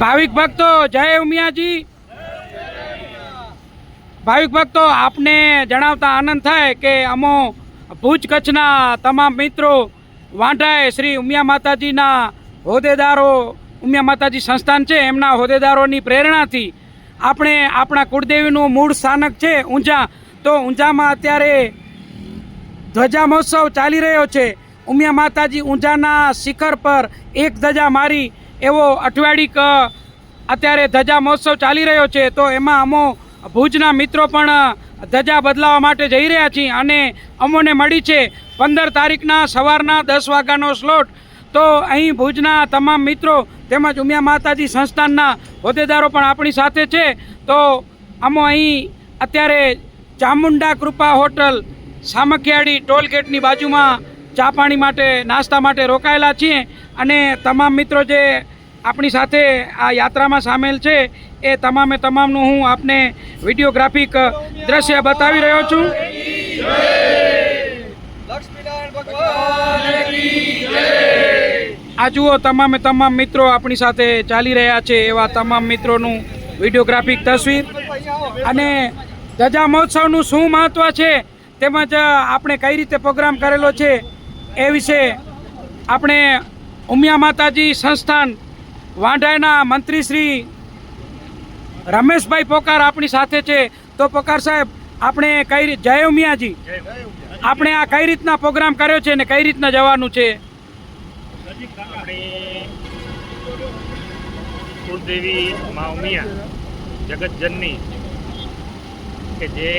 ભાવિક ભક્તો જય ઉમિયાજી। ભાવિક ભક્તો આપને જણાવતા આનંદ થાય કે અમો ભુજ કચ્છના તમામ મિત્રો વાંઢાએ શ્રી ઉમિયા માતાજીના હોદ્દેદારો, ઉમિયા માતાજી સંસ્થાન છે એમના હોદ્દેદારોની પ્રેરણાથી આપણે આપણા કુળદેવીનું મૂળ સ્થાનક છે ઊંઝા, તો ઊંઝામાં અત્યારે ધ્વજા મહોત્સવ ચાલી રહ્યો છે। ઉમિયા માતાજી ઊંઝાના શિખર પર એક ધજા મારી એવો અઠવાડિક અત્યારે ધજા મહોત્સવ ચાલી રહ્યો છે। તો એમાં અમો ભુજના મિત્રો પણ ધજા બદલાવવા માટે જઈ રહ્યા છીએ અને અમોને મળી છે 15 તારીખના સવારના 10 વાગ્યાનો સ્લોટ। તો અહીં ભુજના તમામ મિત્રો તેમજ ઉમિયા માતાજી સંસ્થાનના હોદ્દેદારો પણ આપણી સાથે છે। તો અમો અહીં અત્યારે ચામુંડા કૃપા હોટલ સામખિયાળી ટોલગેટની બાજુમાં ચા પાણી માટે, નાસ્તા માટે રોકાયેલા છીએ અને તમામ મિત્રો જે આપણી સાથે આ યાત્રામાં સામેલ છે એ તમામે તમામનું હું આપને વિડીયોગ્રાફિક દ્રશ્ય બતાવી રહ્યો છું। આ જુઓ તમામે તમામ મિત્રો આપણી સાથે ચાલી રહ્યા છે એવા તમામ મિત્રોનું વિડીયોગ્રાફિક તસવીર અને ધજા મહોત્સવનું શું મહત્ત્વ છે તેમજ આપણે કઈ રીતે પ્રોગ્રામ કરેલો છે એ વિશે આપણે ઉમિયા માતાજી સંસ્થાન વાંઢાના મંત્રી શ્રી રમેશભાઈ પોકાર આપણી સાથે છે। તો પોકાર સાહેબ, આપણે કઈ જય ઉમિયાજી, આપણે આ કઈ રીતના પ્રોગ્રામ કર્યો છે ને કઈ રીતના જવાનું છે? કુળદેવી મા ઉમિયા જગતજનની કે જે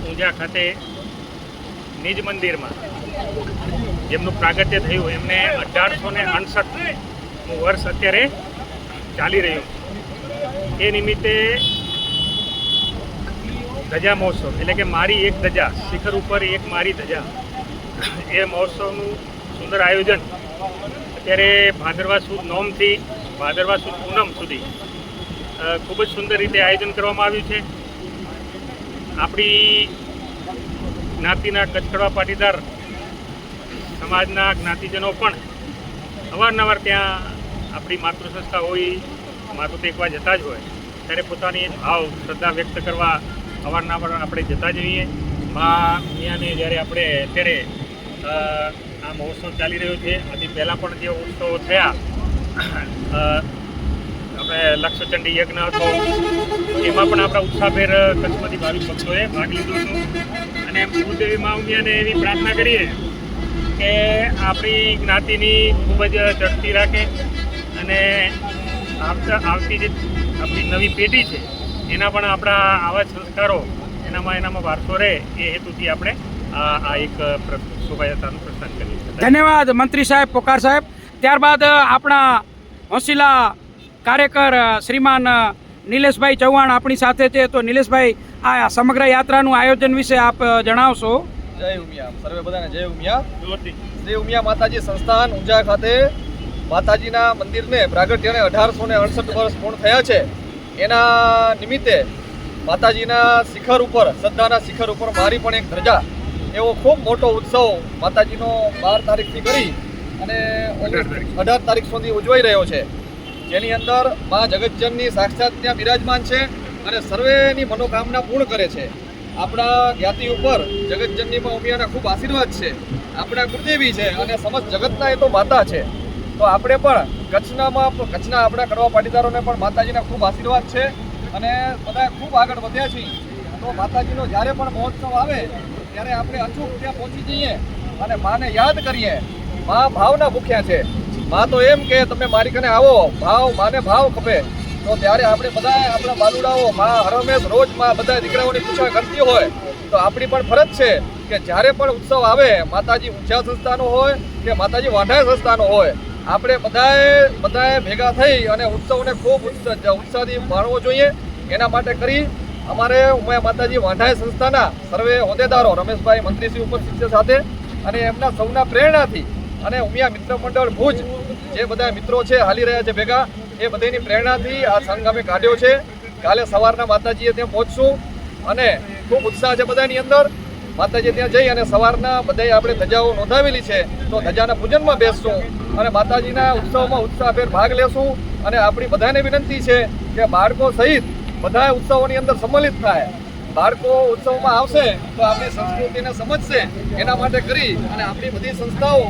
ઊંઝા ખાતે નિજ મંદિરમાં જેમનું પ્રાગટ્ય થયું એમને 1869 વર્ષ અત્યારે ચાલી રહ્યું છે। એ નિમિત્તે ધજા મહોત્સવ એટલે કે મારી એક ધજા, શિખર ઉપર એક મારી ધજા, એ મહોત્સવનું સુંદર આયોજન અત્યારે ભાદરવા સુદ નોમથી ભાદરવા સુદ પૂનમ સુધી ખૂબ જ સુંદર રીતે આયોજન કરવામાં આવ્યું છે। આપણી જ્ઞાતિના કચ્છકડવા પાટીદાર સમાજના જ્ઞાતિજનો પણ અવારનવાર ત્યાં આપણી માતૃસંસ્થા હોય, માતું ટેકવા જતા જ હોય ત્યારે પોતાની ભાવ શ્રદ્ધા વ્યક્ત કરવા અવારનવાર આપણે જતા જઈએ। મા ઉમિયાને જ્યારે આપણે અત્યારે આ મહોત્સવ ચાલી રહ્યો છે, આથી પહેલાં પણ જે ઉત્સવો થયા, આપણે લક્ષચંડી યજ્ઞ હતો એમાં પણ આપણા ઉત્સાહભેર કચ્છમાંથી ભાવિક ભક્તોએ ભાગ લીધો હતો અને કુળદેવી મા ઉમિયાને એવી પ્રાર્થના કરીએ કે આપણી જ્ઞાતિની ખૂબ જ ચડતી રાખે અને આવતી જે આપણી નવી પેઢી છે એના પણ આપણા આવા સંસ્કારો એનામાં વારસો રહે એ હેતુથી આપણે આ એક શોભાયાત્રાનું પ્રસ્થાન કર્યું છે। ધન્યવાદ મંત્રી સાહેબ, પોકાર સાહેબ। ત્યારબાદ આપણા હોંસીલા કાર્યકર શ્રીમાન નિલેશભાઈ ચૌહાણ આપણી સાથે છે। તો નિલેશભાઈ, આ સમગ્ર યાત્રાનું આયોજન વિશે આપ જણાવશો? જય ઉમિયા, સર્વે બધાને જય ઉમિયા। શ્રી ઉમિયા માતાજી સંસ્થાન ઊંઝા ખાતે માતાજીના મંદિરને પ્રાગટ્યને 1868 વર્ષ પૂર્ણ થયા છે। એના નિમિત્તે માતાજીના શિખર ઉપર, શ્રદ્ધાના શિખર ઉપર મારી પણ એક ધજા એવો ખૂબ મોટો ઉત્સવ માતાજીનો 12 તારીખથી કરી અને 18 તારીખ સુધી ઉજવાઈ રહ્યો છે, જેની અંદર મા જગતજનની સાક્ષાત ત્યાં બિરાજમાન છે અને સર્વેની મનોકામના પૂર્ણ કરે છે। આપણા જ્ઞાતિ ઉપર જગતજનની માં ઉમિયાના ખૂબ આશીર્વાદ છે, આપણા કુળદેવી છે અને સમસ્ત જગતના એ તો માતા છે। તો આપણે પણ કચ્છના આપણા કડવા પાટીદારોને પણ માતાજીના ખૂબ આશીર્વાદ છે અને બધા ખૂબ આગળ વધ્યા છીએ। તો માતાજીનો જ્યારે પણ મહોત્સવ આવે ત્યારે આપણે અચૂક ત્યાં પહોંચી જઈએ અને માને યાદ કરીએ। મા ભાવના ભૂખ્યા છે। મા તો એમ કે તમે મારી કને આવો, માને ભાવ ખપે। તો ત્યારે આપણે બધા આપણા બાલુડાઓ મા હરમેશ રોજ માં બધા દીકરાઓની પૂછા કરતી હોય તો આપણી પણ ફરજ છે કે જ્યારે પણ ઉત્સવ આવે, માતાજી ઊંઝા સંસ્થાનો હોય કે માતાજી વાંઢા સંસ્થાનો હોય, આપણે બધાએ ભેગા થઈ અને ઉત્સવને ખૂબ ઉત્સાહથી માણવો જોઈએ। એના માટે કરી અમારે ઉમિયા માતાજી વાંઢા સંસ્થાના સર્વે હોદ્દેદારો, રમેશભાઈ મંત્રીશ્રી ઉપસ્થિત છે સાથે, અને એમના સૌના પ્રેરણાથી અને ઉમિયા મિત્ર મંડળ ભુજ જે બધા મિત્રો છે હાલી રહ્યા છે ભેગા, એ બધાની પ્રેરણાથી આ સંઘ અમે કાઢ્યો છે। કાલે સવારના માતાજીએ ત્યાં પહોંચશું અને ખૂબ ઉત્સાહ છે બધાની અંદર। માતાજી ત્યાં જઈ અને સવારના બધાય આપણે ધજાઓ નોંધાવેલી છે તો ધજાના પૂજનમાં બેસશું અને માતાજીના ઉત્સવમાં ઉત્સાહભેર ભાગ લેશું. અને આપણી બધાને વિનંતી છે કે બાળકો સહિત બધા ઉત્સવોની અંદર સંમલિત થાય. બાળકો ઉત્સવમાં આવશે તો આપણી સંસ્કૃતિને સમજશે. એના માટે કરી અને આપણી બધી સંસ્થાઓ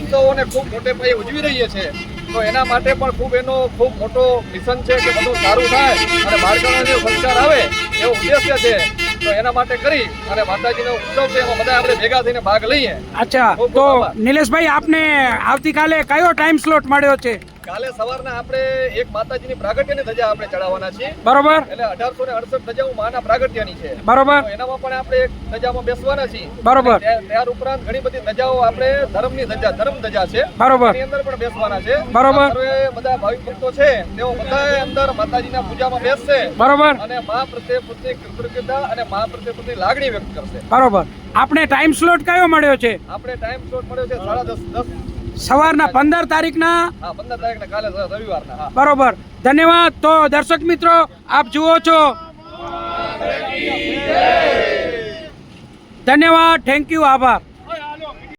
ઉત્સવોને ખૂબ મોટે પાયે ઉજવી રહી છે. તો એના માટે પણ ખૂબ મોટો મિશન છે કે બધું સારું થાય અને બાળકોને જે સંસ્કાર આવે એવો ઉદ્દેશ્ય છે. તો એના માટે કરી અને માતાજીનો ઉત્સવ છે એમાં બધા આપણે ભેગા થઈને ભાગ લઈએ. અચ્છા, તો નિલેશભાઈ આપને આવતીકાલે કયો ટાઈમ સ્લોટ મળ્યો છે? કાલે સવારના આપણે એક માતાજીની પ્રાગટ્યની ધજા આપણે ચડાવવાના છીએ. બરોબર. એટલે 1868 ધજાઓ માના પ્રાગટ્યની છે. બરોબર. તો એનામાં પણ આપણે એક ધજામાં બેસવાના છીએ. બરોબર. ત્યાર ઉપરાંત ઘણી બધી ધજાઓ આપણે ધર્મની ધજા ધર્મ ધજા છે. બરોબર. એની અંદર પણ બેસવાના છે. બરોબર. સર્વે બધા ભાવિક ભક્તો છે તેઓ બધા અંદર માતાજીના પૂજામાં બેસશે. બરોબર. અને મા પ્રત્યે પોતાની કૃતજ્ઞતા અને મા પ્રત્યે પોતાની લાગણી વ્યક્ત કરશે. બરોબર. આપણે ટાઈમ સ્લોટ કયો મળ્યો છે? આપણે ટાઈમ સ્લોટ મળ્યો છે 10:30 સવારના 15 તારીખના. હા, 15 તારીખના કાલે રવિવારના. હા, બરોબર. ધન્યવાદ. તો દર્શક મિત્રો આપ જુઓ છો. ધન્યવાદ. Thank you. આભાર.